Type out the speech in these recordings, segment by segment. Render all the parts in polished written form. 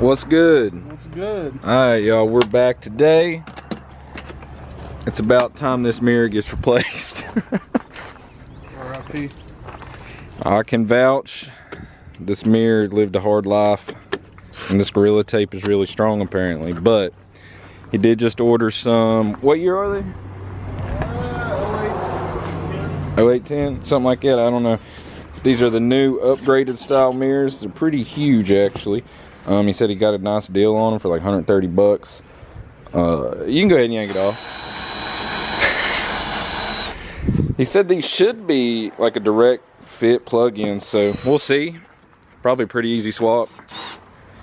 What's good? What's good? Alright, y'all, we're back today. It's about time this mirror gets replaced. R.I.P. I can vouch. This mirror lived a hard life. And this Gorilla Tape is really strong apparently. But he did just order some. What year are they? 0810, something like that. I don't know. These are the new upgraded style mirrors. They're pretty huge actually. He said he got a nice deal on them for like 130 bucks. You can go ahead and yank it off. He said these should be like a direct fit plug-in, so we'll see. Probably a pretty easy swap.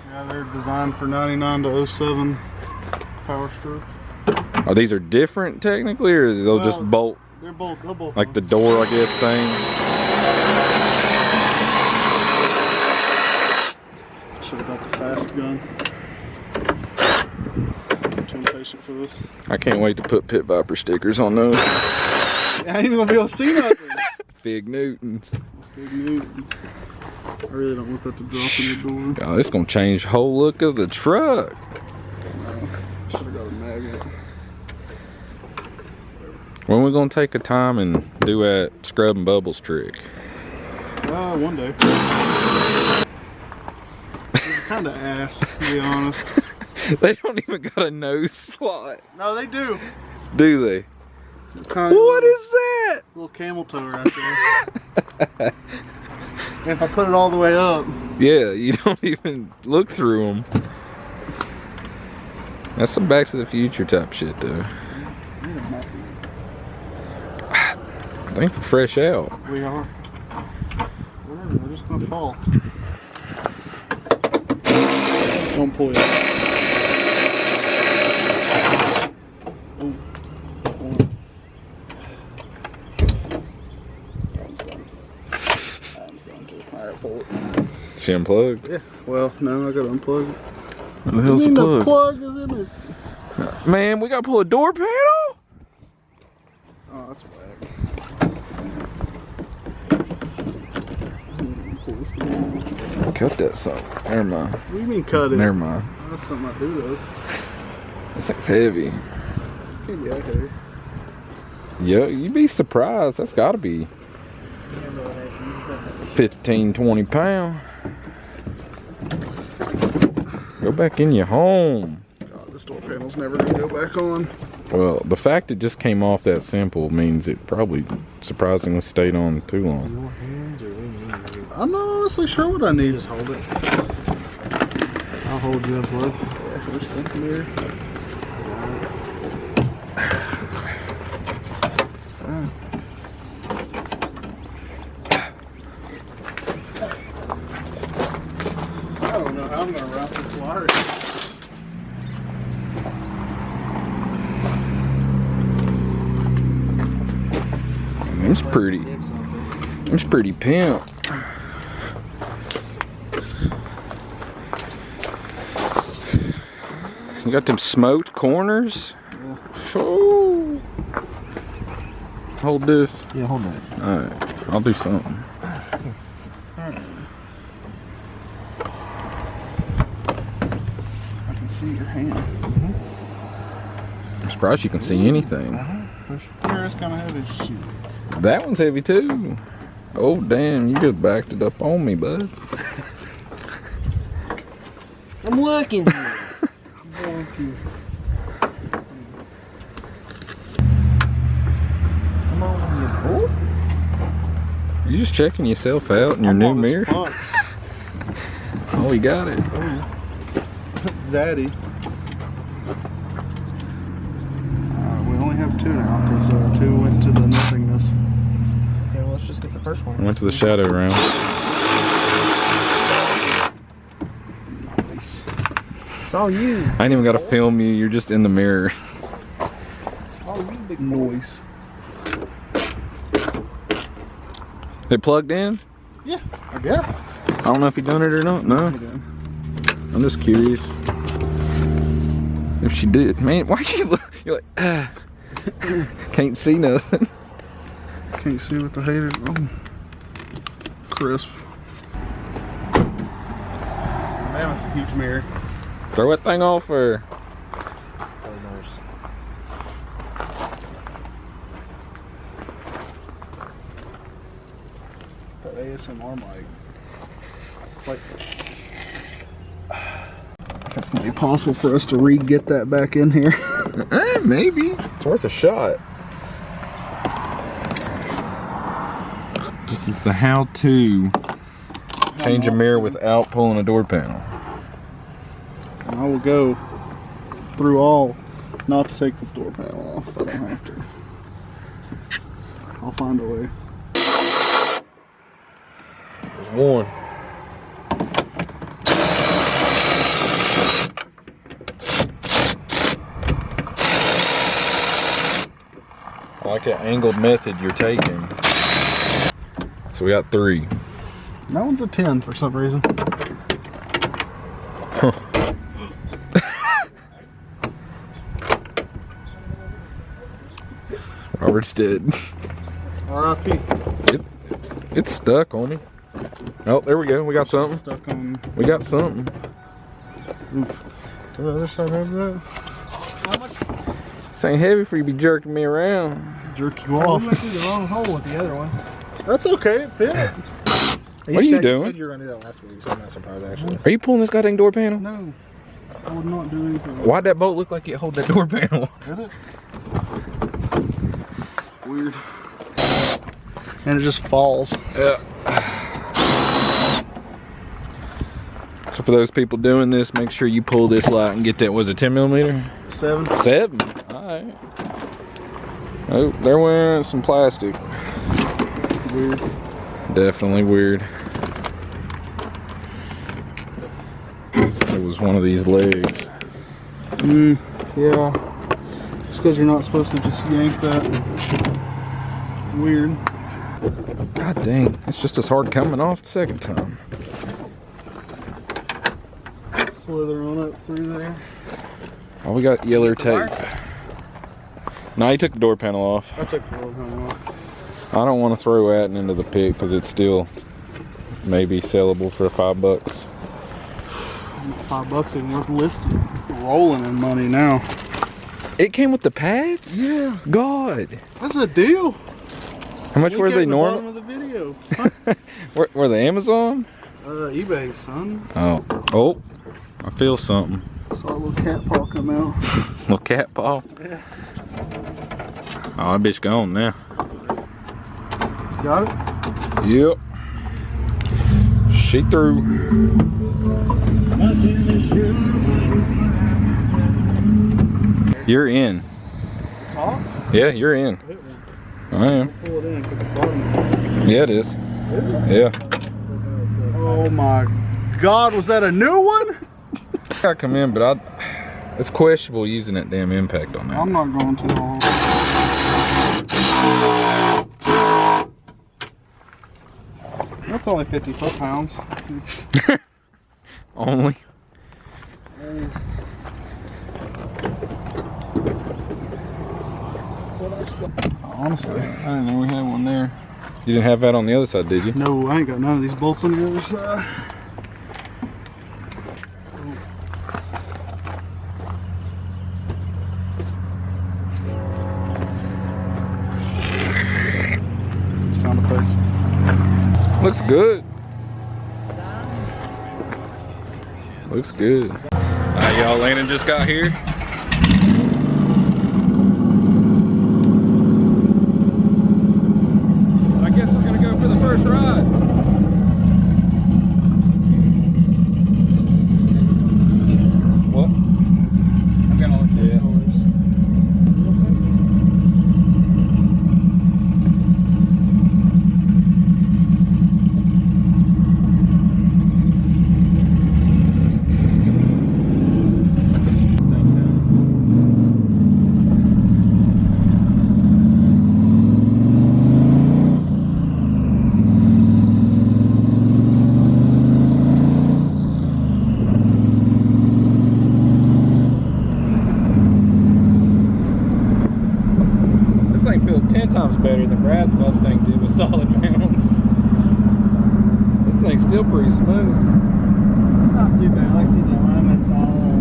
Yeah, they're designed for 99 to 07 power strokes. Oh, these are different technically, or they'll just bolt? They're both, like the door, I guess, thing. Should have got the fast gun. I'm too impatient for this. I can't wait to put Pit Viper stickers on those. I ain't even gonna be able to see nothing. Fig Newtons. Fig Newton. I really don't want that to drop in the door. God, it's gonna change the whole look of the truck. No, should have got a magnet. When we gonna take a time and do that scrub and bubbles trick? One day. It's kind of ass, to be honest. They don't even got a nose slot. No, they do. Do they? What is that? Little camel toe right there. If I put it all the way up. Yeah, you don't even look through them. That's some Back to the Future type shit though. I think we're fresh out. We are. Whatever, we're just gonna fall. Don't pull it. Oh. Alright, pull it. She unplugged? Yeah. Well, no, I gotta unplug it. What the hell's the plug? The plug is in it. Man, we gotta pull a door panel? Oh, that's whack. Cut that something. Never mind. What do you mean cut it? Never mind. That's something I do though. This thing's heavy. It can't be that heavy. Yeah, you'd be surprised. That's gotta be 15, 20 pounds. Go back in your home. God, this door panel's never gonna go back on. Well, the fact it just came off that simple means it probably surprisingly stayed on too long. Your hands or in I'm not honestly sure what I need. Just hold it. I'll hold you unplugged. Yeah, first thing here. I don't know how I'm gonna route this wire. It's pretty pimp. You got them smoked corners? Yeah. Oh. Hold this. Yeah, hold that. Alright, I'll do something. Alright. I can see your hand. I'm surprised you can see anything. Here, it's kind of heavy. Shoot. That one's heavy too. Oh damn, you just backed it up on me, bud. I'm looking. Thank you. Come on, you boy. You just checking yourself out in your new mirror? Oh, you got it. Oh. Zaddy. We only have two now because two went to the nothingness. Okay, well, let's just get the first one. I went to the shadow round. Nice. It's all you. I ain't even got to film you. You're just in the mirror. All you, big Noise. It plugged in? Yeah, I guess. I don't know if you done it or not. No. I'm just curious if she did. Man, why'd you look? You're like, can't see nothing. Can't see what the haters. Oh, crisp. Damn, it's a huge mirror. Throw that thing off or... That ASMR mic. It's like... It's gonna be possible for us to re-get that back in here. Maybe. It's worth a shot. This is the how-to change a mirror without pulling a door panel. And I will go through all not to take this door panel off. I don't have to. I'll find a way. There's one. I like that angled method you're taking. So we got 3. That one's a 10 for some reason. Huh. Robert's dead. R.I.P. It's stuck on me. Oh, there we go. We got something. Stuck on. We got something. Oof. Does the other side have that? This ain't heavy for you to be jerking me around. Jerk you off. You went through the wrong hole with the other one. That's okay. It fit. What are you doing? You said you were gonna do that last week, so I'm not surprised actually. Are you pulling this goddamn door panel? No. I would not do anything. Why'd that bolt look like it hold that door panel? Did it? Weird. And it just falls. Yeah. So for those people doing this, make sure you pull this light and get that, was it 10 millimeter? 7. 7? Alright. Oh, there went some plastic. Weird. Definitely weird. It was one of these legs. Yeah. It's because you're not supposed to just yank that. Weird. God dang, it's just as hard coming off the second time. Slither on up through there. Oh, we got yellow tape. No, he took the door panel off. I took the door panel off. I don't want to throw that into the pit because it's still maybe sellable for $5. $5 ain't worth listing. Rolling in money now. It came with the pads? Yeah. God. That's a deal. How much were they normal? Bottom of the video. Were they Amazon? eBay, son. Oh. Oh. I feel something. Saw a little cat paw come out. Little cat paw? Yeah. Oh, that bitch gone now. Got it? Yep. She through. You're in. Huh? Yeah, you're in. I am. Pull it in because the bottom. Yeah, it is. Is it? Yeah. Oh my God, was that a new one? I come in, but it's questionable using that damn impact on that. I'm not going too long. That's only 50 foot-pounds. Only. Honestly. I didn't know we had one there. You didn't have that on the other side, did you? No, I ain't got none of these bolts on the other side. Sound effects. Looks good. Looks good. Alright, y'all, Landon just got here. I guess we're gonna go for the first ride. What? I've got all the Yeah. stories. This thing feels 10 times better than Brad's Mustang did with solid mounts. This thing's still pretty smooth. It's not too bad. Like I see the alignment's all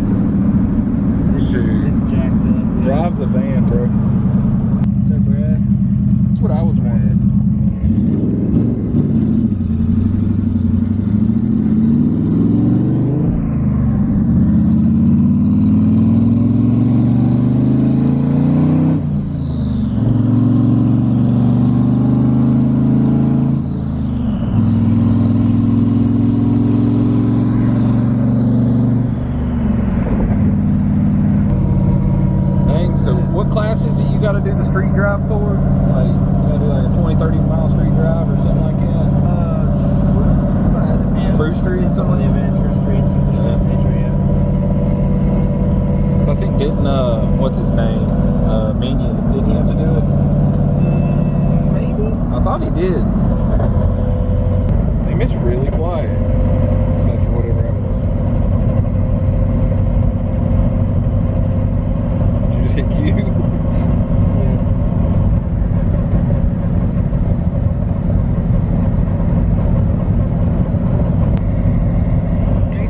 do the street drive for? Like, you gotta do like a 20, 30 mile street drive or something like that? True street, some of the adventure streets, something of that nature, yeah. So I think didn't, what's his name? Minion, didn't he have to do it? Maybe? I thought he did. Damn, it's really quiet. Except for whatever that was. Did you just hit Q?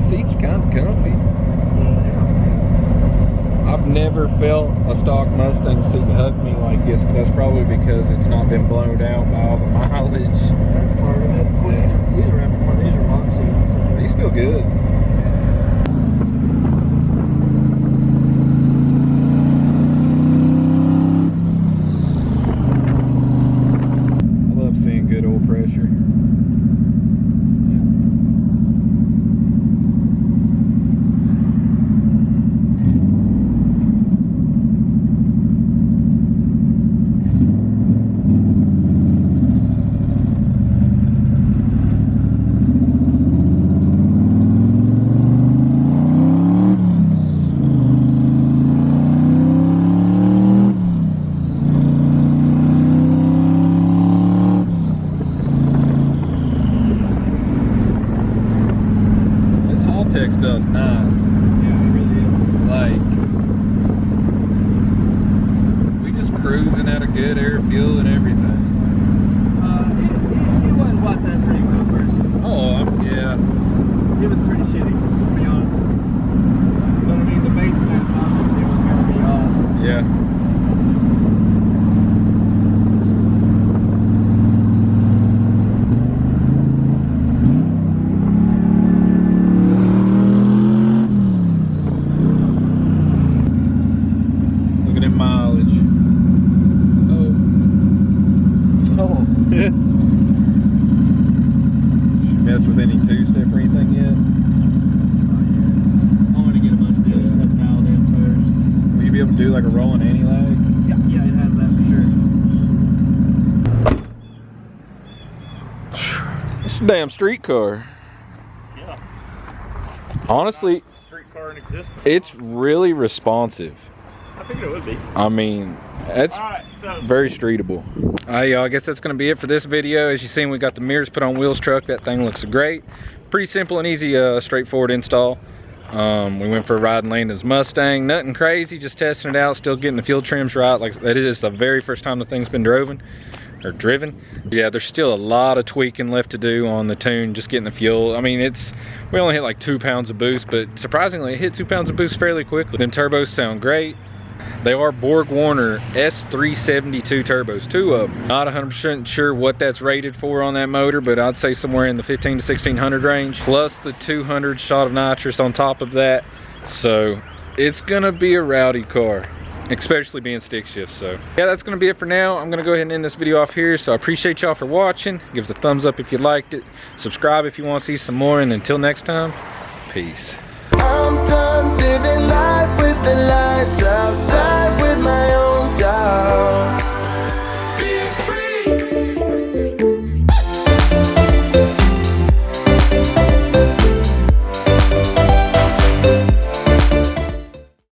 Seats are kind of comfy. I've never felt a stock Mustang seat hug me like this, but that's probably because it's not been blown out by all the mileage. That's part of it. Of course, these are aftermarket. These are rock seats. So. These feel good. I love seeing good oil pressure. Stuff's nice. Yeah, it really is. Like, we just cruising at a good air fuel and everything. It wasn't what that pretty good first. Oh, yeah. It was pretty shitty, to be honest. But I mean, the basement obviously was going to be off. Yeah. Mileage. Oh. She messed with any two-step or anything yet? I want to get a bunch of the other stuff dialed in first. Will you be able to do like a rolling anti-lag? Yeah, it has that for sure. It's a damn street car. Yeah. Honestly, Street car in existence. it's really responsive. I think it would be. I mean, that's Alright, so very streetable. Alright, y'all, I guess that's going to be it for this video. As you seen, we got the mirrors put on Will's truck. That thing looks great. Pretty simple and easy, straightforward install. We went for a ride in Landon's Mustang. Nothing crazy, just testing it out, still getting the fuel trims right. Like, that is the very first time the thing's been driven. Yeah, there's still a lot of tweaking left to do on the tune, just getting the fuel. I mean, we only hit like 2 pounds of boost, but surprisingly it hit 2 pounds of boost fairly quickly. Them turbos sound great. They are Borg Warner S352 turbos, 2 of them. Not 100% sure what that's rated for on that motor, but I'd say somewhere in the 15 to 1600 range, plus the 200 shot of nitrous on top of that. So it's gonna be a rowdy car, especially being stick shift. So yeah, that's gonna be it for now. I'm gonna go ahead and end this video off here. So I appreciate y'all for watching. Give us a thumbs up if you liked it. Subscribe if you want to see some more, and until next time, peace. I'm done.